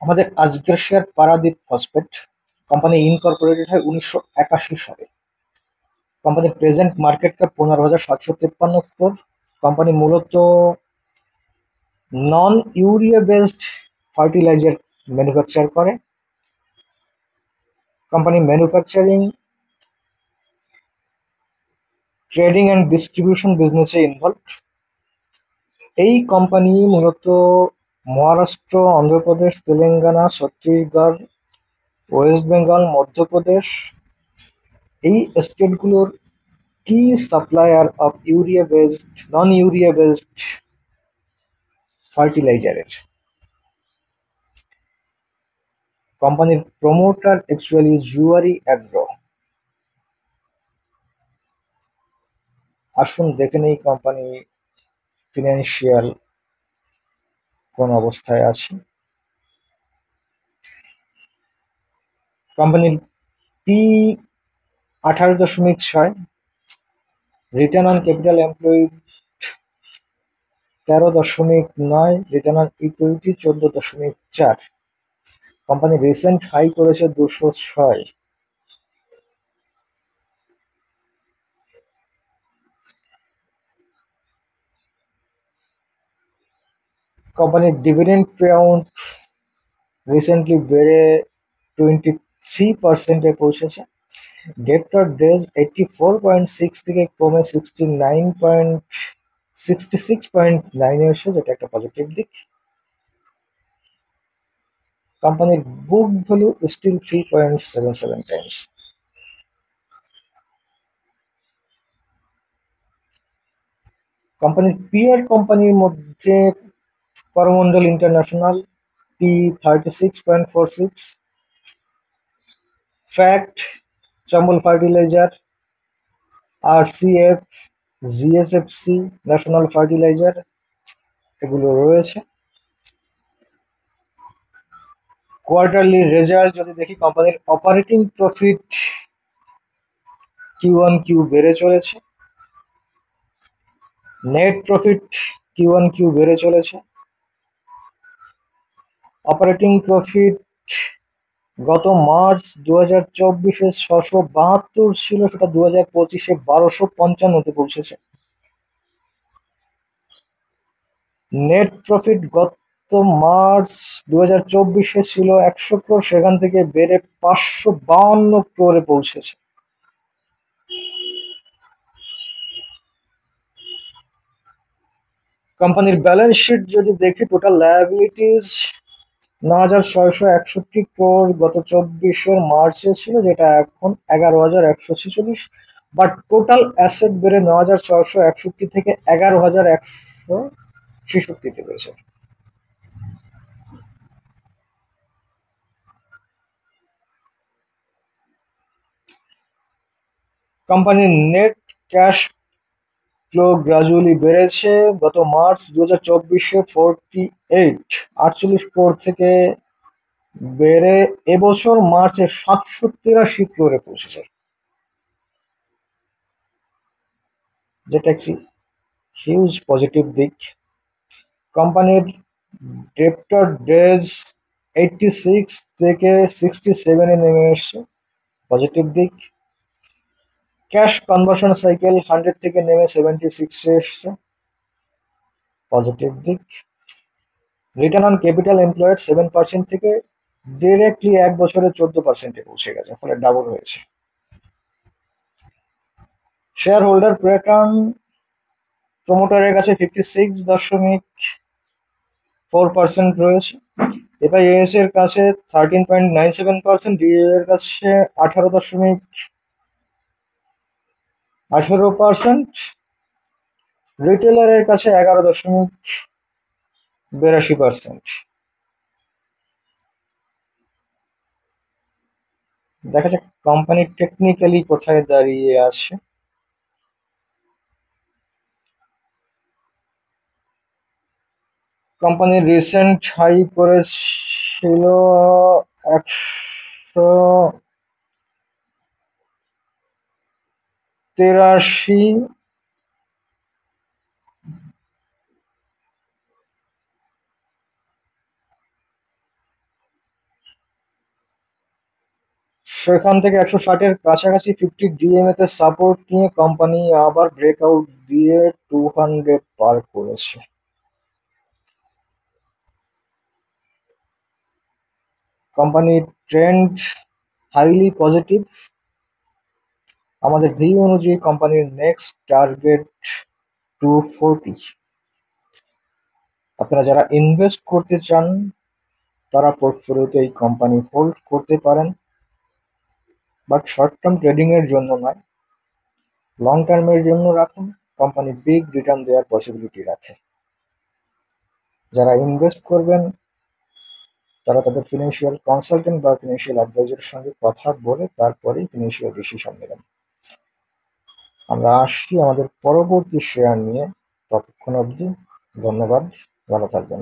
আমাদের আজকের share Paradip phosphate. Company Incorporated হয় 1981 সালে। কোম্পানির present market cap 15,753 crore। Company মূলত নন ইউরিয়া বেসড ফার্টিলাইজার ম্যানুফ্যাকচার করে। Company manufacturing, trading and distribution বিজনেসে ইনভলভড। এই কোম্পানি মূলত মহারাষ্ট্র, অন্ধ্রপ্রদেশ, তেলেঙ্গানা, ছত্তিশগড়, ওয়েস্ট বেঙ্গল, মধ্যপ্রদেশ এই স্টেটগুলোর কি supplier of urea based, non urea based ফার্টিলাইজারের। কোম্পানির প্রমোটার অ্যাকচুয়ালি জুয়ারি অ্যাগ্রো। আসুন দেখে নেই কোম্পানি ফিনান্সিয়াল কোন অবস্থায় আছে। কোম্পানির P 18.6, return on capital employed 13.9, return on equity 14.4। Company recent high করেছে 206। কোম্পানির ডিভিডেন্ড পে আউট রিসেন্টলি বেড়ে 23%-এ পৌঁছেছে। ডেটর ডেজ 84.6 থেকে কমে 66.9 এসে, যেটা একটা পজিটিভ দিক। কোম্পানির বুক ভ্যালু স্টিল 3.77 টাইমস। কোম্পানির পিয়ার কোম্পানির মধ্যে Coromandel international P36.46, fact, Chambal fertiliser, RCF, GSFC, national fertiliser এগুলো রয়েছে। কোয়ার্টারলি রেজাল্ট যদি দেখি, কোম্পানির অপারেটিং প্রফিট Q1Q বেড়ে চলেছে, নেট প্রফিট Q1Q বেড়ে চলেছে। অপারেটিং প্রফিট গত মার্চ 2024-এ 672 ছিল, সেটা 2025-এ 1255-তে পৌঁছেছে। নেট প্রফিট গত মার্চ 2024-এ ছিল 100 crore, সেখান থেকে বেড়ে 552 crore পৌঁছেছে। কোম্পানির ব্যালেন্স শিট যদি দেখি, টোটাল লায়াবিলিটিস 9,661 crore গত 24-এর মার্চে ছিল, যেটা এখন 11,146। বাট টোটাল অ্যাসেট বেড়ে 9,661 থেকে 11,166-তে বেড়েছে। কোম্পানির নেট ক্যাশ ফ্লো গ্রাজুয়ালি বেড়েছে। গত মার্চ 2024-এ 48 crore থেকে বেড়ে এবছর মার্চে 783 crore পৌঁছেছে, যেটা একটি হিউজ পজিটিভ দিক। কোম্পানির ডেপ্টর ডেজ 86 থেকে 67-এ নেমে এসছে, পজিটিভ দিক। ক্যাশ কনভার্সন সাইকেল 100 থেকে নেমে 76-এ এসছে, পজিটিভ দিক। রিটার্ন অন ক্যাপিটাল এমপ্লয়েড 7% থেকে ডিরেক্টলি এক বছরে 14%-এ পৌঁছে গেছে, ফলে ডাবল হয়েছে। শেয়ার হোল্ডার রিটার্ন প্রমোটারের কাছে 56.4% রয়েছে। এফআইএস এর কাছে 13.97%, ডিএ এর কাছে 18%, রিটেলারের কাছে 11.82%। দেখা যাক কোম্পানি টেকনিক্যালি কোথায় দাঁড়িয়ে আছে। কোম্পানি রিসেন্ট হাই করেছিল 183। সেখান থেকে 160-এর কাছাকাছি 50 ডিএমএ তে সাপোর্ট নিয়ে কোম্পানি আবার ব্রেকআউট দিয়ে 200 পার করেছে। কোম্পানির ট্রেন্ড হাইলি পজিটিভ। আমাদের ভিউ অনুযায়ী কোম্পানির নেক্সট টার্গেট 240। আপনারা যারা ইনভেস্ট করতে চান তারা পোর্টফোলিওতে এই কোম্পানি হোল্ড করতে পারেন, বাট শর্ট টার্ম ট্রেডিং এর জন্য নয়, লং টার্মের জন্য রাখুন। কোম্পানি বিগ রিটার্ন দেওয়ার পসিবিলিটি রাখে। যারা ইনভেস্ট করবেন তারা তাদের ফিনান্সিয়াল কনসালটেন্ট বা ফিনান্সিয়াল অ্যাডভাইজারের সঙ্গে কথা বলে তারপরেই ফিনান্সিয়াল ডিসিশন নেবেন। আমরা আসছি আমাদের পরবর্তী শেয়ার নিয়ে। ততক্ষণ অবধি ধন্যবাদ, ভালো থাকবেন।